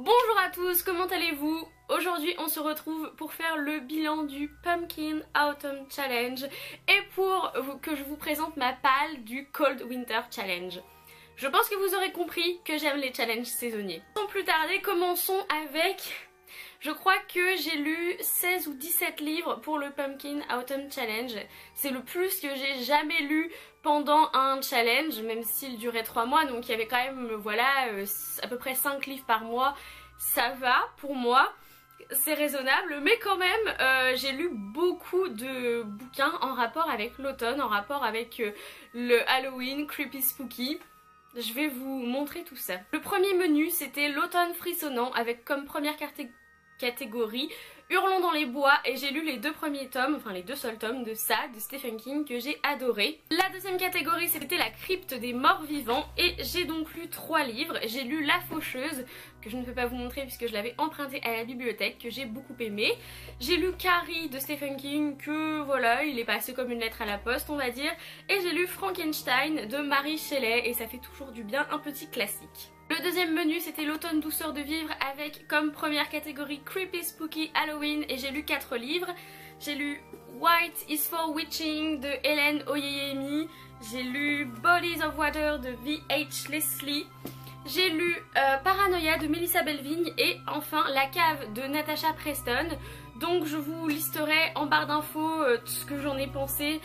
Bonjour à tous, comment allez-vous? Aujourd'hui on se retrouve pour faire le bilan du Pumpkin Autumn Challenge et pour que je vous présente ma palle du Cold Winter Challenge. Je pense que vous aurez compris que j'aime les challenges saisonniers. Sans plus tarder, commençons avec... Je crois que j'ai lu 16 ou 17 livres pour le Pumpkin Autumn Challenge. C'est le plus que j'ai jamais lu pendant un challenge, même s'il durait 3 mois. Donc il y avait quand même, voilà, à peu près 5 livres par mois. Ça va pour moi, c'est raisonnable. Mais quand même, j'ai lu beaucoup de bouquins en rapport avec l'automne, en rapport avec le Halloween, Creepy Spooky. Je vais vous montrer tout ça. Le premier menu, c'était l'automne frissonnant avec comme première catégorie Hurlons dans les bois, et j'ai lu les deux premiers tomes, enfin les deux seuls tomes de ça, de Stephen King, que j'ai adoré. La deuxième catégorie, c'était la crypte des morts vivants, et j'ai donc lu 3 livres. J'ai lu La Faucheuse, que je ne peux pas vous montrer puisque je l'avais emprunté à la bibliothèque, que j'ai beaucoup aimé. J'ai lu Carrie de Stephen King, que voilà, il est passé comme une lettre à la poste on va dire. Et j'ai lu Frankenstein de Mary Shelley, et ça fait toujours du bien, un petit classique. Le deuxième menu, c'était l'automne douceur de vivre avec comme première catégorie Creepy Spooky Halloween, et j'ai lu 4 livres. J'ai lu White is for Witching de Hélène Oyeyemi, j'ai lu Bodies of Water de V.H. Leslie, j'ai lu Paranoia de Melissa Belvigne et enfin La Cave de Natasha Preston. Donc je vous listerai en barre d'infos tout ce que j'en ai pensé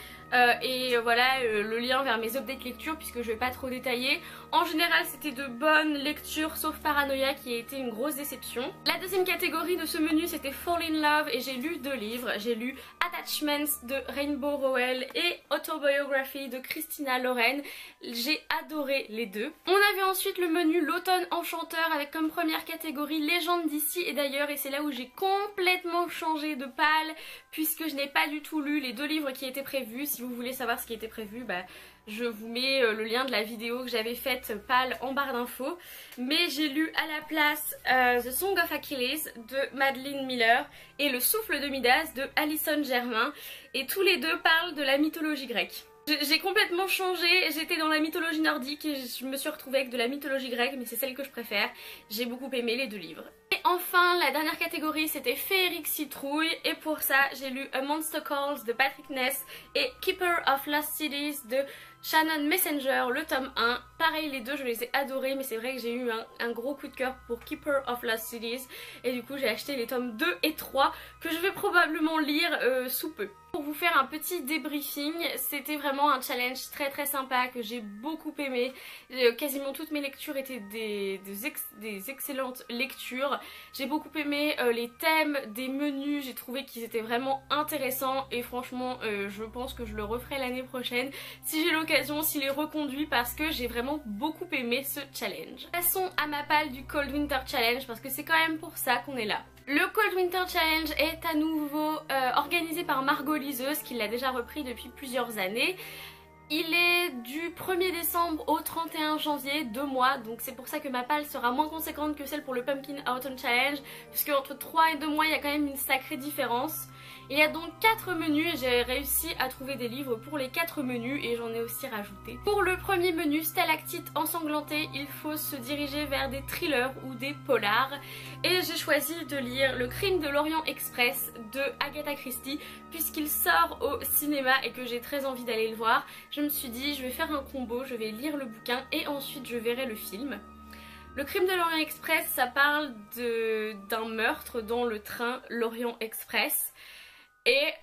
et voilà le lien vers mes updates lecture puisque je vais pas trop détailler. En général c'était de bonnes lectures sauf Paranoia qui a été une grosse déception. La deuxième catégorie de ce menu c'était Fall in Love et j'ai lu 2 livres. J'ai lu Attachments de Rainbow Rowell et Autobiography de Christina Lauren. J'ai adoré les deux. On avait ensuite le menu L'automne enchanteur avec comme première catégorie Légendes d'ici et d'ailleurs, et c'est là où j'ai complètement changé de palle puisque je n'ai pas du tout lu les 2 livres qui étaient prévus. Si vous voulez savoir ce qui était prévu, bah, je vous mets le lien de la vidéo que j'avais faite palle en barre d'infos. Mais j'ai lu à la place The Song of Achilles de Madeline Miller et Le souffle de Midas de Alison Germain, et tous les deux parlent de la mythologie grecque. J'ai complètement changé, j'étais dans la mythologie nordique et je me suis retrouvée avec de la mythologie grecque, mais c'est celle que je préfère. J'ai beaucoup aimé les 2 livres. Et enfin, la dernière catégorie c'était Féerique Citrouille, et pour ça j'ai lu A Monster Calls de Patrick Ness et Keeper of Lost Cities de Shannon Messenger, le tome 1. Pareil, les deux je les ai adorés, mais c'est vrai que j'ai eu un gros coup de cœur pour Keeper of Lost Cities et du coup j'ai acheté les tomes 2 et 3 que je vais probablement lire sous peu. Pour vous faire un petit débriefing, c'était vraiment un challenge très sympa que j'ai beaucoup aimé. Quasiment toutes mes lectures étaient des excellentes lectures. J'ai beaucoup aimé les thèmes des menus, j'ai trouvé qu'ils étaient vraiment intéressants et franchement je pense que je le referai l'année prochaine si j'ai l'occasion, s'il est reconduit, parce que j'ai vraiment beaucoup aimé ce challenge. Passons à ma palle du Cold Winter Challenge parce que c'est quand même pour ça qu'on est là. Le Cold Winter Challenge est à nouveau organisé par Margot Liseuse qui l'a déjà repris depuis plusieurs années. Il est du 1er décembre au 31 janvier, 2 mois, donc c'est pour ça que ma palle sera moins conséquente que celle pour le Pumpkin Autumn Challenge, puisque entre 3 et 2 mois il y a quand même une sacrée différence. Il y a donc 4 menus et j'ai réussi à trouver des livres pour les 4 menus et j'en ai aussi rajouté. Pour le premier menu, Stalactite ensanglantée, il faut se diriger vers des thrillers ou des polars. Et j'ai choisi de lire Le Crime de l'Orient Express de Agatha Christie puisqu'il sort au cinéma et que j'ai très envie d'aller le voir. Je me suis dit je vais faire un combo, je vais lire le bouquin et ensuite je verrai le film. Le Crime de l'Orient Express, ça parle d'un meurtre dans le train L'Orient Express. Et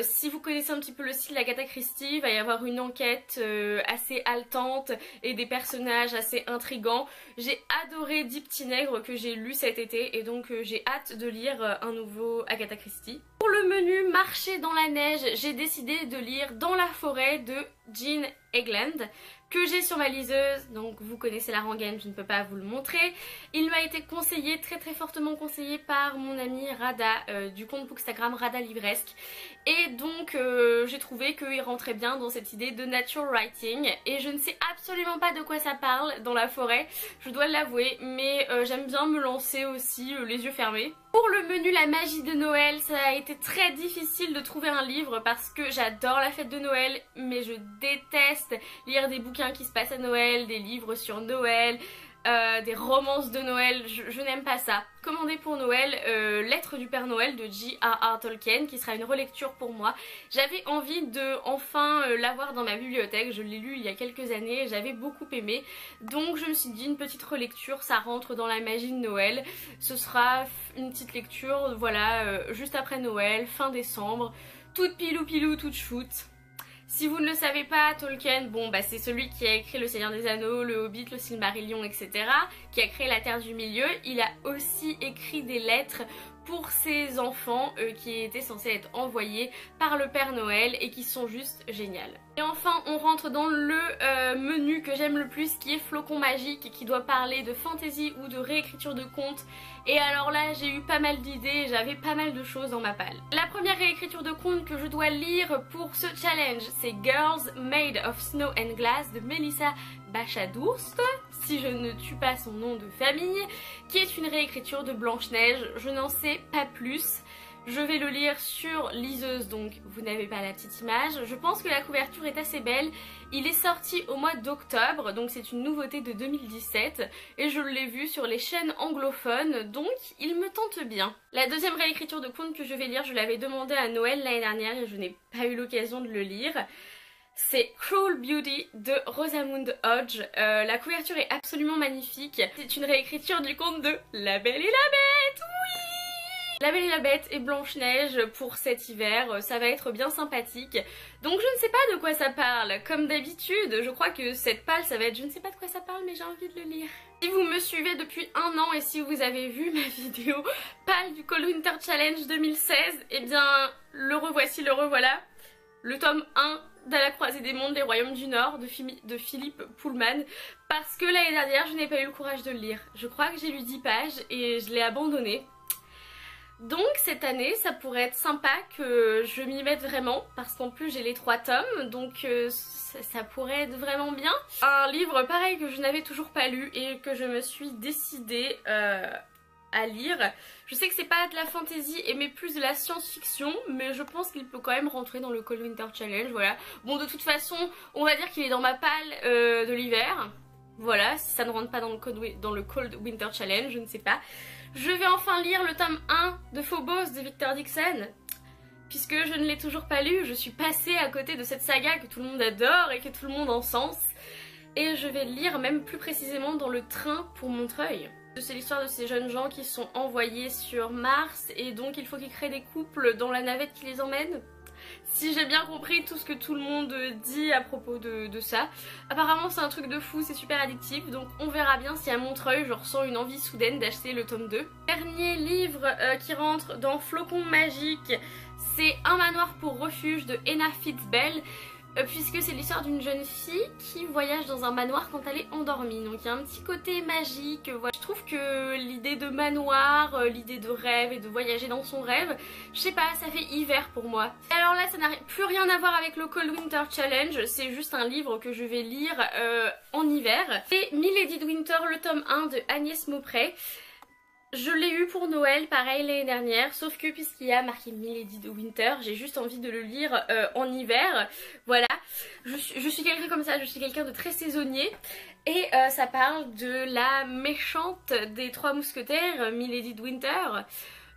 si vous connaissez un petit peu le style d'Agatha Christie, il va y avoir une enquête assez haletante et des personnages assez intrigants. J'ai adoré Dix Petits Nègres que j'ai lu cet été et donc j'ai hâte de lire un nouveau Agatha Christie. Pour le menu Marcher dans la neige, j'ai décidé de lire Dans la forêt de Jean Egland que j'ai sur ma liseuse, donc vous connaissez la rengaine, je ne peux pas vous le montrer. Il m'a été conseillé, très fortement conseillé par mon amie Rada du compte Bookstagram Rada Livresque, et donc j'ai trouvé qu'il rentrait bien dans cette idée de nature writing et je ne sais absolument pas de quoi ça parle dans la forêt, je dois l'avouer, mais j'aime bien me lancer aussi les yeux fermés. Pour le menu La magie de Noël, ça a été très difficile de trouver un livre parce que j'adore la fête de Noël, mais je déteste lire des bouquins qui se passent à Noël, des livres sur Noël. des romances de Noël, je n'aime pas ça. Commandez pour Noël Lettre du Père Noël de J.R.R. Tolkien, qui sera une relecture pour moi. J'avais envie de enfin l'avoir dans ma bibliothèque, je l'ai lu il y a quelques années, j'avais beaucoup aimé. Donc je me suis dit une petite relecture, ça rentre dans la magie de Noël. Ce sera une petite lecture, voilà, juste après Noël, fin décembre, toute pilou pilou, toute shoot. Si vous ne le savez pas, Tolkien, bon bah c'est celui qui a écrit Le Seigneur des Anneaux, Le Hobbit, Le Silmarillion, etc. Qui a créé la Terre du Milieu. Il a aussi écrit des lettres pour ses enfants qui étaient censés être envoyés par le Père Noël et qui sont juste géniales. Et enfin on rentre dans le menu que j'aime le plus, qui est Flocon Magique, qui doit parler de fantasy ou de réécriture de contes. Et alors là j'ai eu pas mal d'idées, j'avais pas mal de choses dans ma palle. La première réécriture de contes que je dois lire pour ce challenge, c'est Girls Made of Snow and Glass de Melissa Bachadurst, si je ne tue pas son nom de famille, qui est une réécriture de Blanche-Neige. Je n'en sais pas plus. Je vais le lire sur liseuse, donc vous n'avez pas la petite image. Je pense que la couverture est assez belle. Il est sorti au mois d'octobre, donc c'est une nouveauté de 2017. Et je l'ai vu sur les chaînes anglophones, donc il me tente bien. La deuxième réécriture de conte que je vais lire, je l'avais demandé à Noël l'année dernière et je n'ai pas eu l'occasion de le lire. C'est Cruel Beauty de Rosamund Hodge. La couverture est absolument magnifique. C'est une réécriture du conte de La Belle et la Bête, oui! La Belle et la Bête et Blanche-Neige pour cet hiver, ça va être bien sympathique. Donc je ne sais pas de quoi ça parle. Comme d'habitude, je crois que cette palle, ça va être je ne sais pas de quoi ça parle, mais j'ai envie de le lire. Si vous me suivez depuis un an et si vous avez vu ma vidéo palle du Cold Winter Challenge 2016, eh bien le revoici, le revoilà. Le tome 1 d'À la croisée des mondes, les royaumes du Nord de Philippe Pullman, parce que l'année dernière je n'ai pas eu le courage de le lire. Je crois que j'ai lu 10 pages et je l'ai abandonné. Donc cette année ça pourrait être sympa que je m'y mette vraiment, parce qu'en plus j'ai les 3 tomes, donc ça pourrait être vraiment bien. Un livre pareil que je n'avais toujours pas lu et que je me suis décidée à lire. Je sais que c'est pas de la fantasy mais plus de la science-fiction, mais je pense qu'il peut quand même rentrer dans le Cold Winter Challenge, voilà. Bon, de toute façon on va dire qu'il est dans ma palle de l'hiver. Voilà, si ça ne rentre pas dans le Cold Winter Challenge, je ne sais pas. Je vais enfin lire le tome 1 de Phobos de Victor Dixon, puisque je ne l'ai toujours pas lu. Je suis passée à côté de cette saga que tout le monde adore et que tout le monde encense. Et je vais le lire même plus précisément dans le train pour Montreuil. C'est l'histoire de ces jeunes gens qui sont envoyés sur Mars et donc il faut qu'ils créent des couples dans la navette qui les emmène. Si j'ai bien compris tout ce que tout le monde dit à propos de ça. Apparemment c'est un truc de fou, c'est super addictif, donc on verra bien si à Montreuil je ressens une envie soudaine d'acheter le tome 2. Dernier livre qui rentre dans Flocon Magique, c'est Un manoir pour refuge de Enna Fitzbell. Puisque c'est l'histoire d'une jeune fille qui voyage dans un manoir quand elle est endormie. Donc il y a un petit côté magique. Voilà. Je trouve que l'idée de manoir, l'idée de rêve et de voyager dans son rêve, je sais pas, ça fait hiver pour moi. Alors là ça n'a plus rien à voir avec le Cold Winter Challenge, c'est juste un livre que je vais lire en hiver. C'est Milady de Winter, le tome 1 de Agnès Mauprey. Je l'ai eu pour Noël, pareil l'année dernière, sauf que puisqu'il y a marqué Milady de Winter, j'ai juste envie de le lire en hiver. Voilà, je suis quelqu'un comme ça, je suis quelqu'un de très saisonnier. Et ça parle de la méchante des 3 mousquetaires, Milady de Winter.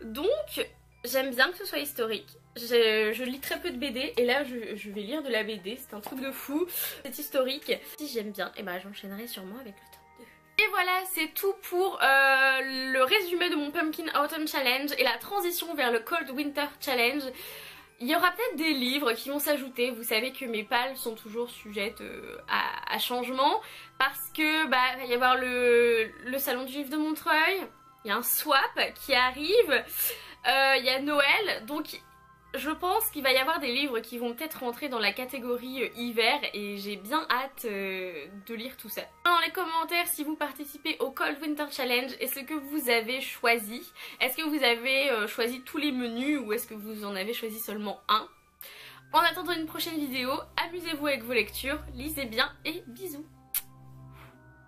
Donc, j'aime bien que ce soit historique. Je lis très peu de BD et là je vais lire de la BD, c'est un truc de fou, c'est historique. Si j'aime bien, et ben j'enchaînerai sûrement avec le temps. Et voilà, c'est tout pour le résumé de mon Pumpkin Autumn Challenge et la transition vers le Cold Winter Challenge. Il y aura peut-être des livres qui vont s'ajouter, vous savez que mes palles sont toujours sujettes à changement, parce que bah il va y avoir le salon du livre de Montreuil, il y a un swap qui arrive, il y a Noël, donc je pense qu'il va y avoir des livres qui vont peut-être rentrer dans la catégorie hiver et j'ai bien hâte de lire tout ça. Dans les commentaires si vous participez au Cold Winter Challenge et ce que vous avez choisi. Est-ce que vous avez choisi tous les menus ou est-ce que vous en avez choisi seulement un? En attendant une prochaine vidéo, amusez-vous avec vos lectures, lisez bien et bisous!